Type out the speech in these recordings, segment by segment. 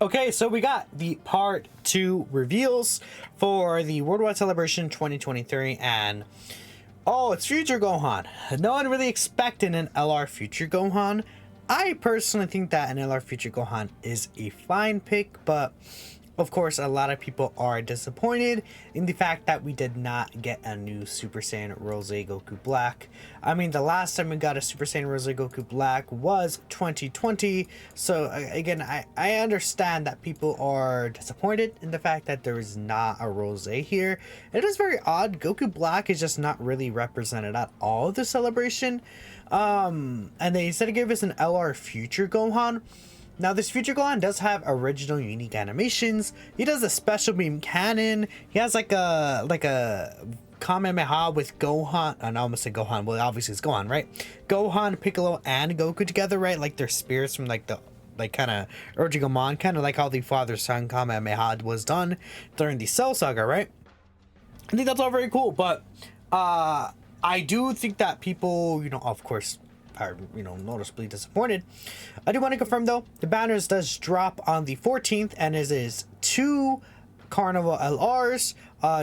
Okay, so we got the part 2 reveals for the Worldwide Celebration 2023, and oh, it's Future Gohan. No one really expected an LR Future Gohan. I personally think that an LR Future Gohan is a fine pick, but of course, a lot of people are disappointed in the fact that we did not get a new Super Saiyan Rose Goku Black. I mean, the last time we got a Super Saiyan Rose Goku Black was 2020. So again, I understand that people are disappointed in the fact that there is not a Rose here. It is very odd. Goku Black is just not really represented at all at the celebration. And they instead of gave us an LR Future Gohan. Now, this Future Gohan does have original unique animations. He does a special beam cannon. He has like a Kamehameha with Gohan. I almost said Gohan. Well, obviously it's Gohan, right? Gohan, Piccolo, and Goku together, right? Like they're spirits from like the kind of Urjigamon, kind of like how the father-son Kamehameha was done during the Cell Saga, right? I think that's all very cool, but I do think that people, of course, are noticeably disappointed. I do want to confirm though, the banners does drop on the 14th, and it is 2 Carnival LRs,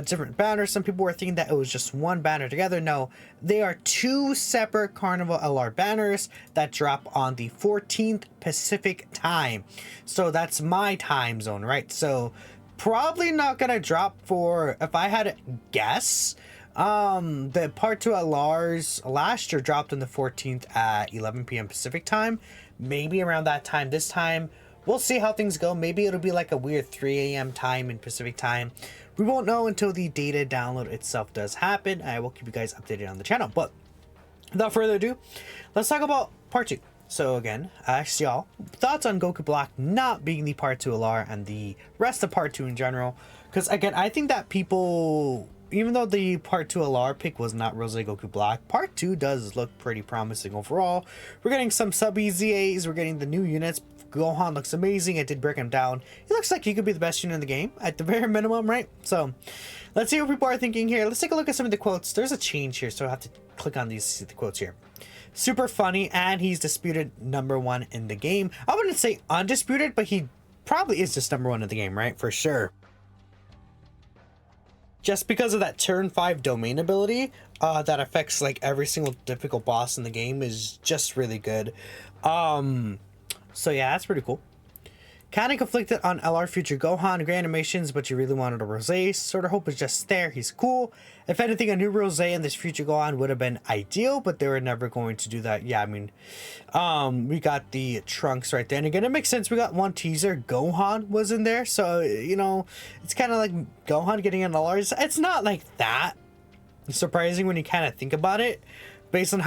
different banners. Some people were thinking that it was just one banner together. No, they are 2 separate Carnival LR banners that drop on the 14th Pacific time. So that's my time zone, right? So probably not gonna drop for, if I had to guess, the part 2 LRs last year dropped on the 14th at 11 p.m. Pacific time. Maybe around that time this time. We'll see how things go. Maybe it'll be like a weird 3 a.m. time in Pacific time. We won't know until the data download itself does happen. I will keep you guys updated on the channel. But without further ado, let's talk about part 2. So again, I asked y'all thoughts on Goku Black not being the part 2 LR and the rest of part 2 in general. Because again, I think that people, even though the part 2 LR pick was not Rose Goku Black, part 2 does look pretty promising overall. We're getting some sub EZAs, we're getting the new units. Gohan looks amazing. I did break him down. He looks like he could be the best unit in the game at the very minimum, right? So let's see what people are thinking here. Let's take a look at some of the quotes. There's a change here, so I have to click on these to see the quotes here. Super funny, and he's disputed #1 in the game. I wouldn't say undisputed, but he probably is just #1 in the game, right? For sure. Just because of that turn 5 domain ability that affects like every single difficult boss in the game is just really good. So yeah, that's pretty cool. Kinda conflicted on LR Future Gohan, great animations, but you really wanted a Rose. Sort of hope is just there, he's cool. If anything, a new Rose in this Future Gohan would have been ideal, but they were never going to do that. Yeah, I mean, we got the Trunks right there. And again, it makes sense. We got one teaser, Gohan was in there. So, it's kind of like Gohan getting an LR. It's not like that surprising when you kind of think about it. Based on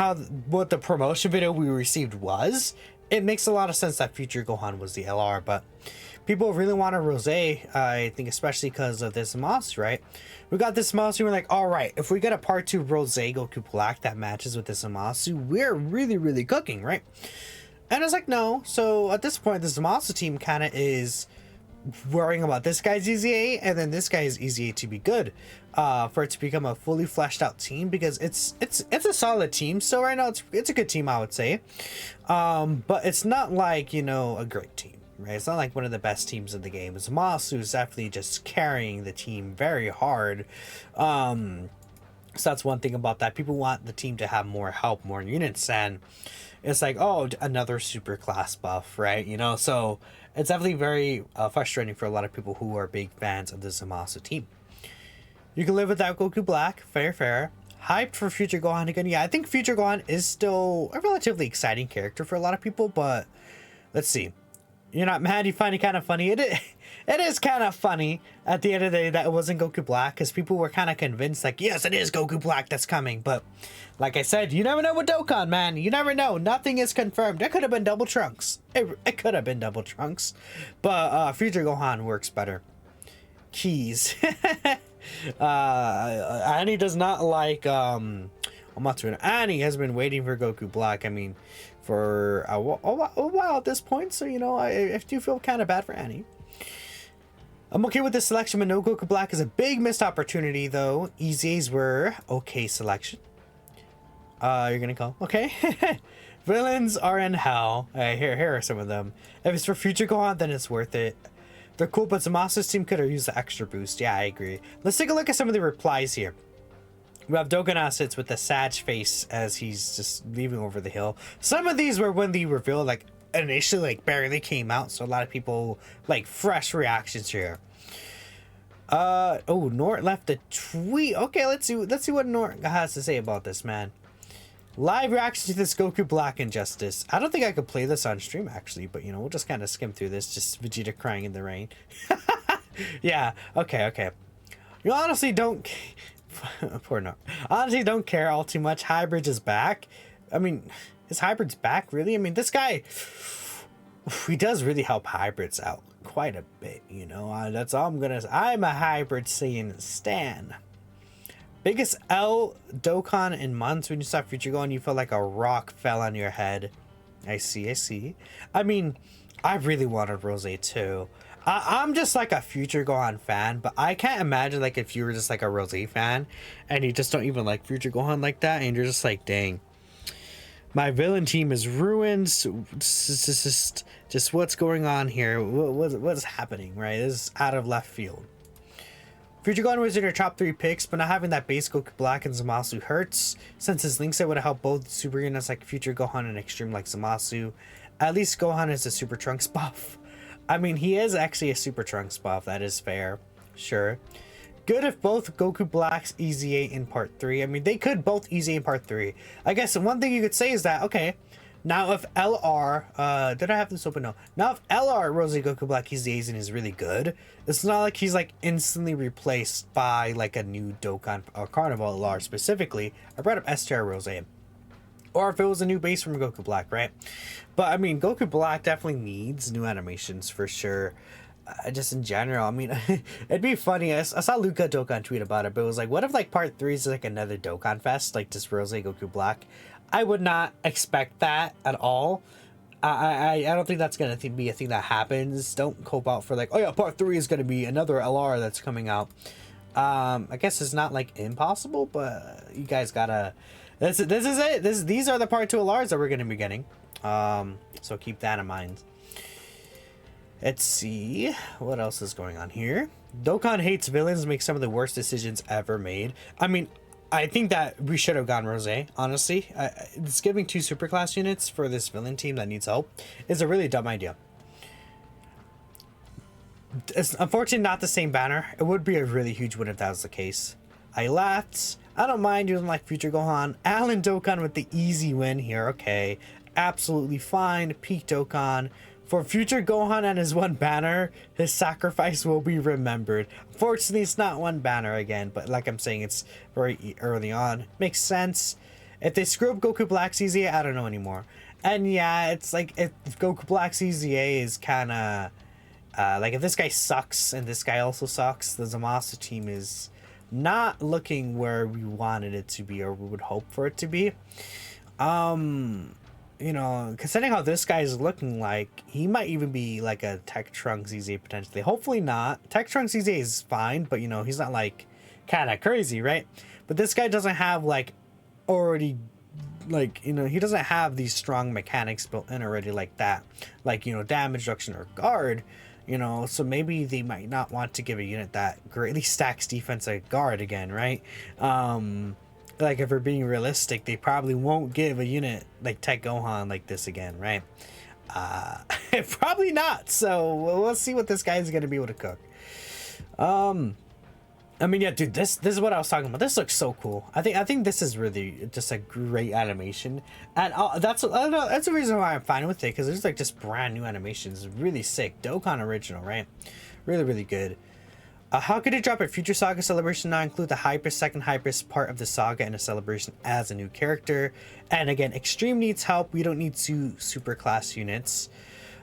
what the promotion video we received was, it makes a lot of sense that Future Gohan was the LR, but people really want a Rose, I think, especially because of this Zamasu, right? We got this Zamasu, we're like, all right, if we get a part 2 Rose Goku Black that matches with this Zamasu, we're really, really cooking, right? And it's like, no. So at this point, the Zamasu team kind of is worrying about this guy's EZA, and then this guy's EZA to be good, for it to become a fully fleshed out team, because it's a solid team. So right now it's a good team, I would say, but it's not like a great team, right? It's not like one of the best teams in the game. Zamasu is definitely just carrying the team very hard. So that's one thing about that. People want the team to have more help, more units, and it's like, oh, another super class buff, right? So it's definitely very frustrating for a lot of people who are big fans of the Zamasu team. You can live without Goku Black, fair. Hyped for Future Gohan again. Yeah, I think Future Gohan is still a relatively exciting character for a lot of people, but let's see. You're not mad, you find it kind of funny. It is kind of funny at the end of the day that it wasn't Goku Black, because people were kind of convinced, like, yes, it is Goku Black that's coming. But like I said, you never know with Dokkan, man. You never know. Nothing is confirmed. It could have been double Trunks. It could have been double Trunks. But Future Gohan works better. Keys. Annie does not like Amatsu. Annie has been waiting for Goku Black, I mean, for a while at this point. So I do feel kind of bad for Annie. I'm okay with this selection, but no Goku Black is a big missed opportunity, though. EZAs were okay selection. You're gonna call? Okay. Villains are in hell. Here are some of them. If it's for Future Gohan, then it's worth it. They're cool, but Zamasu's team could have used the extra boost. Yeah, I agree. Let's take a look at some of the replies here. We have Dokkan sits with the sad face as he's just leaving over the hill. Some of these were when the reveal like initially like barely came out, so a lot of people like fresh reactions here. Oh, Nort left a tweet. Okay, let's see what Nort has to say about this, man. Live reaction to this Goku Black Injustice. I don't think I could play this on stream actually, but you know, we'll just kind of skim through this. Just Vegeta crying in the rain. Yeah, okay. You honestly don't... Poor Nort. Honestly don't care all too much. Hybrid is back. I mean, is Hybrid's back, really? I mean, this guy... He does really help hybrids out quite a bit, you know. That's all I'm gonna say. I'm a hybrid Saiyan stan. Biggest L Dokkan in months. When you saw Future Gohan, you felt like a rock fell on your head. I see. I mean, I really wanted Rose too. I'm just like a Future Gohan fan, but I can't imagine like if you were just like a Rose fan and you just don't even like Future Gohan like that, and you're just like, dang, my villain team is ruined. Just what's going on here? What's happening, right? This is out of left field. Future Gohan was in your top 3 picks, but not having that base Goku Black and Zamasu hurts. Since his link set would have helped both super units like Future Gohan and Extreme like Zamasu. At least Gohan is a Super Trunks buff. I mean, he is actually a Super Trunks buff. That is fair. Sure. Good if both Goku Blacks EZA in part 3. I mean, they could both EZA in part 3. I guess one thing you could say is that, okay, now if LR, did I have this open? No. Now if LR Rose Goku Black EZAs and is really good, it's not like he's like instantly replaced by like a new Dokkan or Carnival LR specifically. I brought up STR Rose. Or if it was a new base from Goku Black, right? But I mean, Goku Black definitely needs new animations for sure. Just in general, I mean, it'd be funny. I saw Luca Dokkan tweet about it, but it was like, what if like part 3 is like another Dokkan Fest, like just Rose Goku Black? I would not expect that at all. I don't think that's gonna be a thing that happens. Don't cope out for like, oh yeah, part 3 is gonna be another LR that's coming out. I guess it's not like impossible, but you guys gotta. This is it. These are the part 2 LRs that we're gonna be getting. So keep that in mind. Let's see what else is going on here. Dokkan hates villains, makes some of the worst decisions ever made. I mean, I think that we should have gone Rose, honestly. It's giving 2 superclass units for this villain team that needs help is a really dumb idea. It's unfortunately not the same banner. It would be a really huge win if that was the case. I laughed. I don't mind using like Future Gohan. Alan Dokkan with the easy win here. Okay, absolutely fine. Peak Dokkan. For Future Gohan and his one banner, his sacrifice will be remembered. Fortunately, it's not one banner again, but like I'm saying, it's very early on. Makes sense. If they screw up Goku Black's EZA, I don't know anymore. And yeah, it's like if Goku Black's EZA is kind of like if this guy sucks and this guy also sucks, the Zamasu team is not looking where we wanted it to be or we would hope for it to be. You know, considering how this guy is looking like, he might even be like a Tech Trunks EZA potentially. Hopefully not. Tech Trunks EZA is fine, but you know, he's not like kind of crazy, right? But this guy doesn't have like already, like, you know, he doesn't have these strong mechanics built in already like that. Like, you know, damage reduction or guard, you know, so maybe they might not want to give a unit that greatly stacks defense like guard again, right? Like if we're being realistic, they probably won't give a unit like Tech Gohan like this again, right? Probably not. So we'll see what this guy's gonna be able to cook. I mean, yeah, dude, this is what I was talking about. This looks so cool. I think this is really just a great animation, and that's I don't know, that's the reason why I'm fine with it, because there's like just brand new animations, really sick. Dokkan original, right? Really good. How could it drop a Future Saga Celebration not include the hypest, second hypest part of the saga in a celebration as a new character? And again, Extreme needs help. We don't need 2 super class units.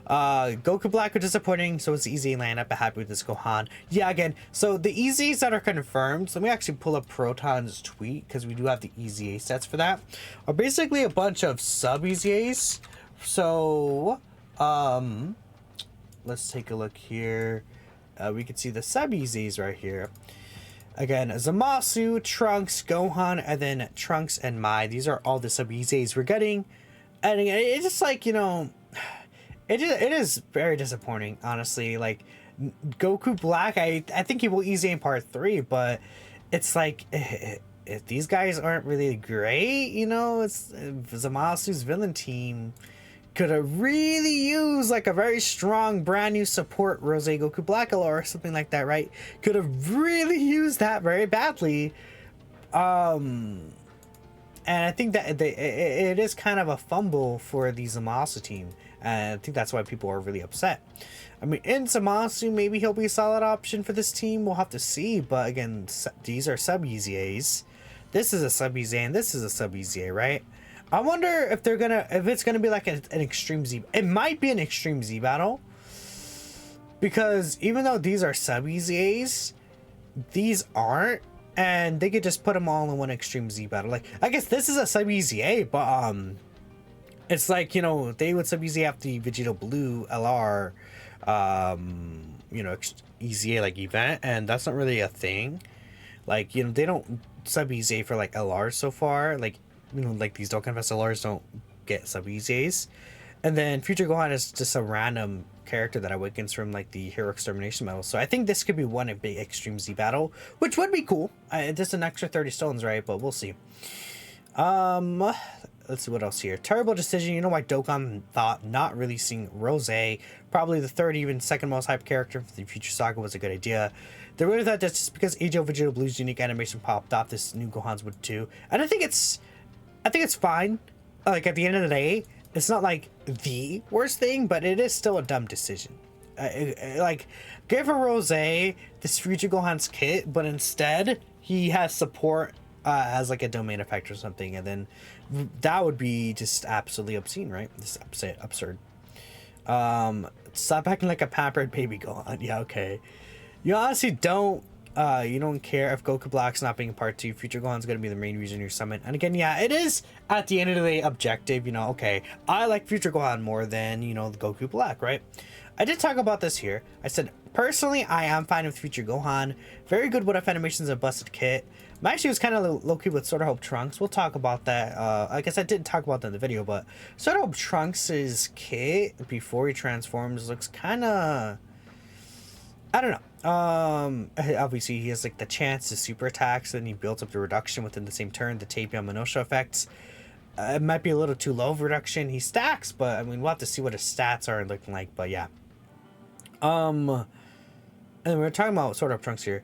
Goku Black was disappointing, so it's the easy lineup, but happy with this Gohan. Yeah, again, so the EZAs that are confirmed, so let me actually pull up Proton's tweet, because we do have the EZA sets for that, are basically a bunch of sub EZAs. So, let's take a look here. We can see the sub EZs right here. Again, Zamasu, Trunks, Gohan, and then Trunks and Mai. These are all the sub EZs we're getting. And it's just like, you know, it is very disappointing, honestly. Like, Goku Black, I think he will easy in part 3, but it's like if these guys aren't really great, you know, it's Zamasu's villain team could have really used like a very strong brand new support Rose Goku Black or something like that, right? Could have really used that very badly. And I think that it is kind of a fumble for the Zamasu team. And I think that's why people are really upset. I mean, in Zamasu, maybe he'll be a solid option for this team. We'll have to see. But again, these are sub-EZAs. This is a sub-EZA and this is a sub-EZA, right? I wonder if it's gonna be like an extreme Z. It might be an extreme Z battle. Because even though these are sub-EZAs, these aren't. And they could just put them all in one extreme Z battle. Like, I guess this is a sub-EZA, but it's like, you know, they would sub-EZA after the Vegeta Blue LR, you know, EZA like event, and that's not really a thing. Like, you know, they don't sub-EZA for like LRs so far. Like, you know, like these Dokkan Fest LRs don't get sub-EZAs. And then Future Gohan is just a random character that awakens from like the Hero Extermination medal. So I think this could be one big Extreme Z battle, which would be cool. Just an extra 30 stones, right? But we'll see. Let's see what else here. Terrible decision. You know why Dokkan thought not releasing Rose, probably the third, even second most hyped character for the Future Saga, was a good idea. They really thought that just because Age of Vegeta Blue's unique animation popped off, this new Gohan's would too. And I think it's fine. Like, at the end of the day, it's not like the worst thing, but it is still a dumb decision. Like, give a Rose this Future Gohan's kit, but instead he has support as like a domain effect or something, and then that would be just absolutely obscene, right? Just absurd. Stop acting like a pampered baby, Gohan. Yeah, okay. You honestly don't you don't care if Goku Black's not being a part 2. Future Gohan's gonna be the main reason you're summoned. And again, yeah, it is at the end of the day objective, you know, okay, I like Future Gohan more than, you know, the Goku Black, right? I did talk about this here. I said, personally, I am fine with Future Gohan. Very good what-if animations and busted kit. I actually was kind of low-key with Sword of Hope Trunks. We'll talk about that. I guess I didn't talk about that in the video, but Sword of Hope Trunks' kit before he transforms looks kind of... I don't know. Obviously, he has like the chance to super attacks, and he builds up the reduction within the same turn, the Tapion Minosha effects. It might be a little too low of reduction. He stacks, but I mean, we'll have to see what his stats are looking like, but yeah. And we're talking about Sword of Trunks here.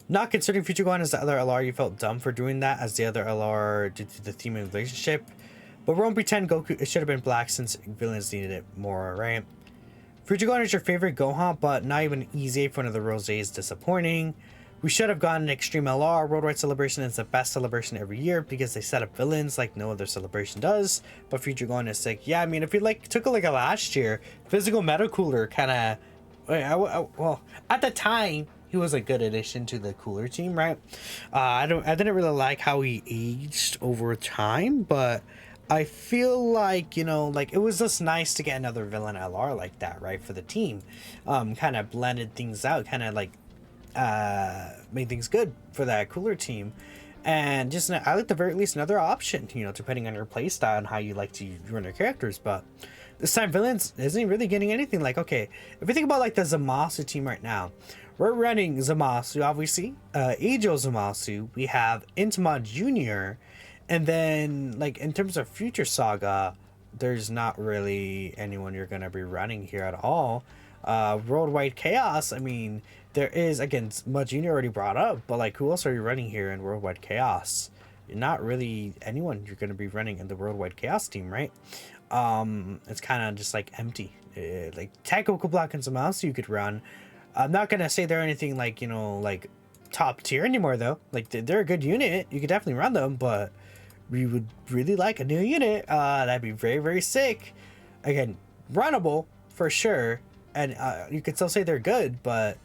Not considering Future Gohan as the other LR, you felt dumb for doing that as the other LR due to the theme of relationship. But we won't pretend Goku, it should have been Black since villains needed it more, right? Future Gohan is your favorite Gohan, but not even easy for one of the Rose is disappointing. We should have gotten an Extreme LR. Worldwide Celebration is the best celebration every year because they set up villains like no other celebration does. But Future Gohan is like, yeah, I mean, if you like took a look at last year, Physical Meta Cooler kind of, well, at the time, he was a good addition to the Cooler team, right? I didn't really like how he aged over time, but I feel like, you know, like it was just nice to get another villain LR like that, right, for the team. Kind of blended things out, kind of like made things good for that Cooler team. And just, I like the very least another option, you know, depending on your playstyle and how you like to run your characters. But this time villains isn't really getting anything. Like, okay, if we think about like the Zamasu team right now, we're running Zamasu, obviously, Eijo Zamasu, we have Intama Jr., and then like in terms of Future Saga, there's not really anyone you're gonna be running here at all. Worldwide Chaos, I mean, there is, again, Mud Jr. already brought up, but like who else are you running here in Worldwide Chaos? Not really anyone you're gonna be running in the Worldwide Chaos team, right? It's kind of just like empty. Like Tag Goku Black and Zamasu you could run. I'm not gonna say they're anything like, you know, like top tier anymore though. Like they're a good unit, you could definitely run them, but we would really like a new unit. That'd be very, very sick. Again, runnable for sure, and you could still say they're good, but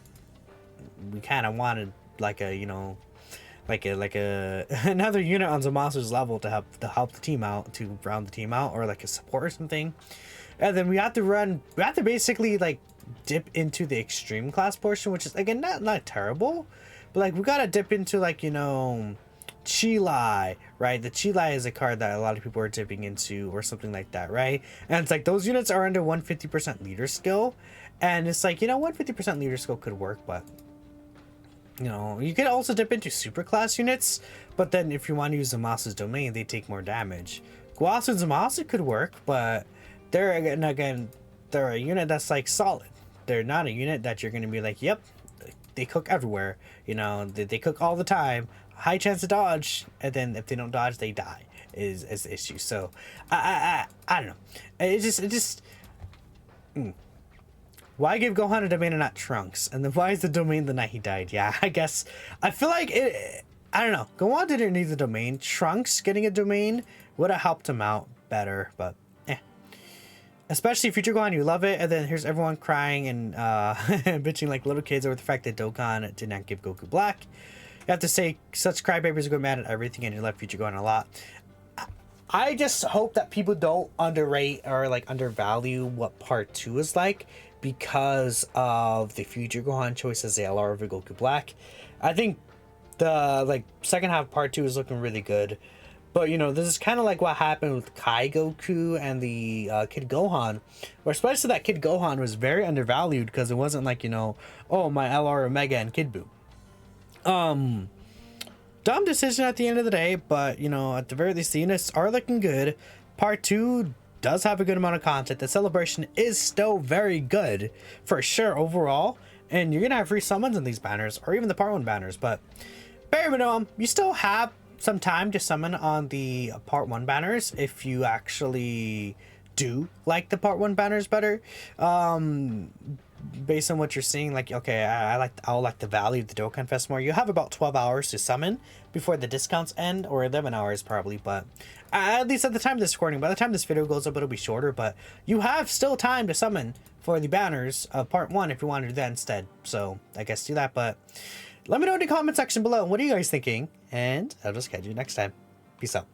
we kind of wanted like a, you know, like a another unit on Zamasu's level to help the team out, to round the team out, or like a support or something. And then we have to basically like dip into the extreme class portion, which is again not terrible, but like we gotta dip into like, you know, Chilai, right? The Chilai is a card that a lot of people are dipping into or something like that, right? And it's like those units are under 150% leader skill, And it's like, you know what, 50% leader skill could work, but you know, you could also dip into super class units, but then if you want to use Zamasu's domain, they take more damage. Guasu and Zamasu could work, but they're again, they're a unit that's like solid. They're not a unit that you're gonna be like, yep, they cook everywhere. You know, they cook all the time. High chance to dodge, and then if they don't dodge, they die. Is the issue. So I don't know. It just. Why give Gohan a domain and not Trunks? And then why is the domain the night he died? Yeah, I guess. I feel like it... I don't know. Gohan didn't need the domain. Trunks getting a domain would have helped him out better, but eh. Especially Future Gohan, you love it, and then here's everyone crying and bitching like little kids over the fact that Dokkan did not give Goku Black. You have to say such crybabies go mad at everything and you love Future Gohan a lot. I just hope that people don't underrate or like undervalue what part 2 is like, because of the Future Gohan choice as the LR over Goku Black. I think the like second half of part 2 is looking really good, but you know, this is kind of like what happened with Kai Goku and the Kid Gohan, where especially that Kid Gohan was very undervalued because it wasn't like, you know, oh, my LR Omega and Kid Buu. Dumb decision at the end of the day, but you know, at the very least the units are looking good. Part 2 does have a good amount of content. The celebration is still very good for sure overall, and you're gonna have free summons in these banners or even the part 1 banners, but bare minimum you still have some time to summon on the part 1 banners if you actually do like the part 1 banners better. Based on what you're seeing, like, okay, I'll like the value of the Dokkan Fest more. You have about 12 hours to summon before the discounts end, or 11 hours probably, but at least at the time of this recording. By the time this video goes up, it'll be shorter, but you have still time to summon for the banners of part 1 if you want to do that instead. So I guess do that, but let me know in the comment section below. What are you guys thinking? And I'll just catch you next time. Peace out.